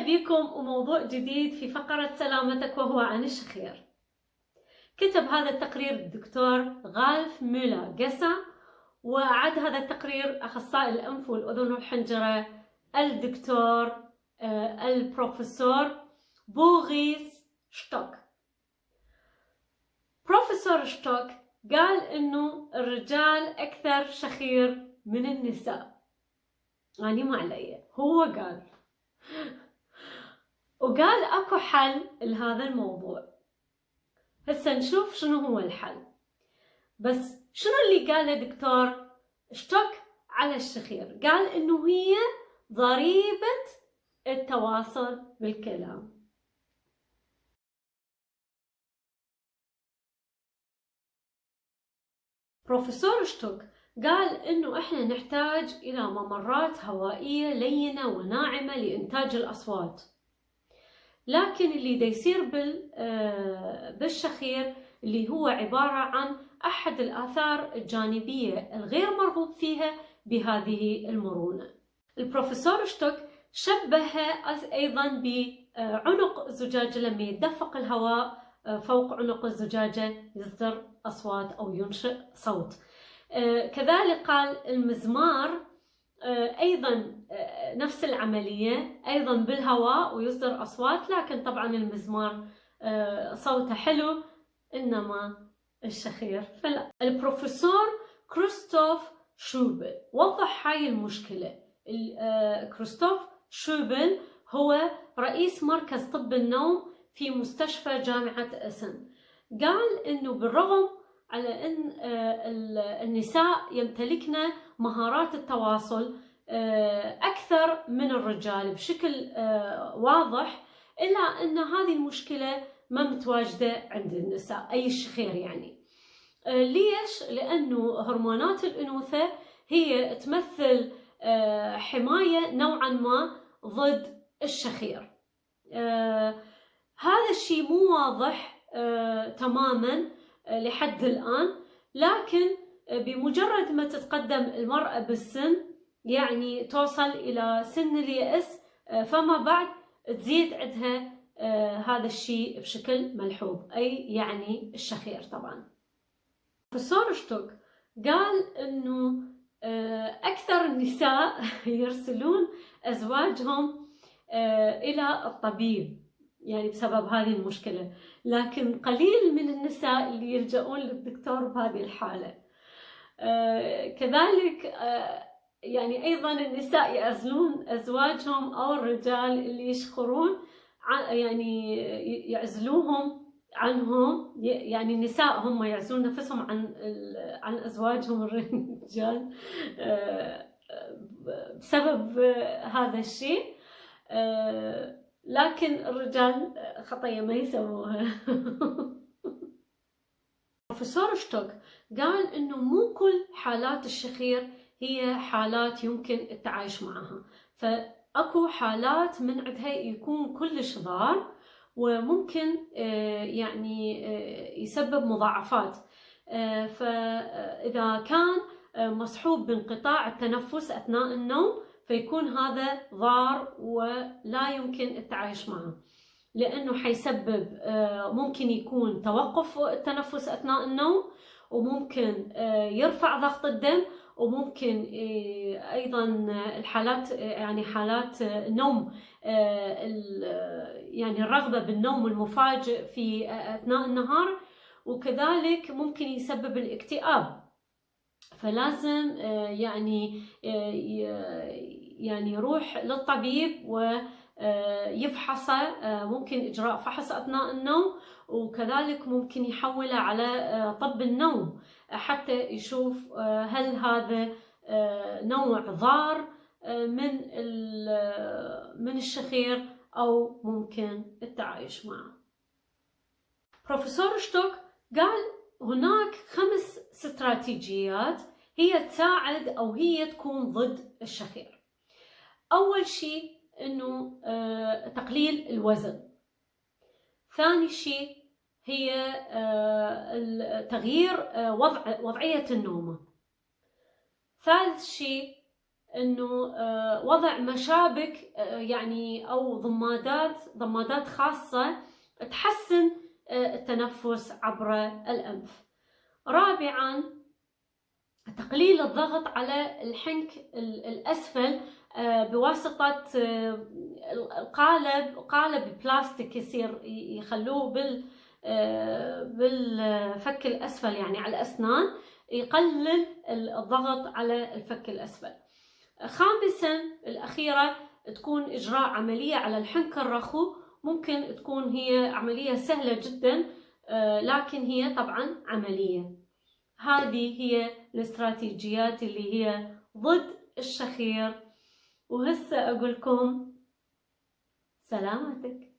بكم وموضوع جديد في فقرة سلامتك وهو عن الشخير. كتب هذا التقرير الدكتور غالف ميلا جسا، وأعد هذا التقرير أخصائي الأنف والأذن والحنجرة الدكتور البروفيسور بوريس شتوك. بروفيسور شتوك قال إنه الرجال أكثر شخير من النساء. يعني ما علي، هو قال وقال اكو حل لهذا الموضوع. هسه نشوف شنو هو الحل. بس شنو اللي قاله دكتور شتوك على الشخير؟ قال انه هي ضريبة التواصل بالكلام. بروفيسور شتوك قال انه احنا نحتاج الى ممرات هوائية لينة وناعمة لانتاج الاصوات، لكن اللي دا يصير بالشخير اللي هو عبارة عن أحد الآثار الجانبية الغير مرغوب فيها بهذه المرونة. البروفيسور شتوك شبهها أيضا بعنق الزجاجة، لما يتدفق الهواء فوق عنق الزجاجة يصدر أصوات أو ينشئ صوت. كذلك قال المزمار أيضا نفس العملية، أيضا بالهواء ويصدر أصوات، لكن طبعا المزمار صوته حلو إنما الشخير فلا. البروفيسور كريستوف شوبل وضح هاي المشكلة. كريستوف شوبل هو رئيس مركز طب النوم في مستشفى جامعة أسن. قال إنه بالرغم على أن النساء يمتلكن مهارات التواصل أكثر من الرجال بشكل واضح، إلا أن هذه المشكلة ما متواجدة عند النساء أي الشخير. يعني ليش؟ لأنه هرمونات الأنوثة هي تمثل حماية نوعا ما ضد الشخير. هذا الشيء مو واضح تماما لحد الآن، لكن بمجرد ما تتقدم المرأة بالسن، يعني توصل إلى سن اليأس، فما بعد تزيد عندها هذا الشيء بشكل ملحوظ، أي يعني الشخير. طبعا بروفيسور شتوك قال إنه أكثر النساء يرسلون أزواجهم إلى الطبيب يعني بسبب هذه المشكلة، لكن قليل من النساء اللي يلجؤون للدكتور بهذه الحالة. كذلك يعني أيضا النساء يعزلون أزواجهم أو الرجال اللي يشخرون يعني يعزلوهم عنهم. يعني النساء هم يعزلون نفسهم عن أزواجهم الرجال بسبب هذا الشيء، لكن الرجال خطية ما يسووها. بروفيسور شتوك قال إنه مو كل حالات الشخير هي حالات يمكن التعايش معها، فأكو حالات من عندها يكون كلش ضار وممكن يعني يسبب مضاعفات. فإذا كان مصحوب بانقطاع التنفس أثناء النوم فيكون هذا ضار ولا يمكن التعايش معه، لأنه حيسبب ممكن يكون توقف التنفس أثناء النوم، وممكن يرفع ضغط الدم، وممكن أيضا الحالات يعني حالات النوم يعني الرغبة بالنوم المفاجئ في أثناء النهار، وكذلك ممكن يسبب الاكتئاب. فلازم يعني يروح للطبيب ويفحصه، ممكن إجراء فحص أثناء النوم، وكذلك ممكن يحوله على طب النوم حتى يشوف هل هذا نوع ضار من الشخير أو ممكن التعايش معه. بروفيسور شتوك قال هناك 5 استراتيجيات هي تساعد أو هي تكون ضد الشخير. أول شيء إنه تقليل الوزن. ثاني شيء هي تغيير وضعية النوم. ثالث شيء انه وضع مشابك يعني او ضمادات خاصة تحسن التنفس عبر الأنف. رابعا تقليل الضغط على الحنك الأسفل بواسطة قالب بلاستيك يخلوه بالفك الأسفل، يعني على الأسنان، يقلل الضغط على الفك الأسفل. خامسا الأخيرة تكون إجراء عملية على الحنك الرخو. ممكن تكون هي عملية سهلة جدا، لكن هي طبعا عملية. هذه هي الاستراتيجيات اللي هي ضد الشخير. وهسه أقولكم سلامتك.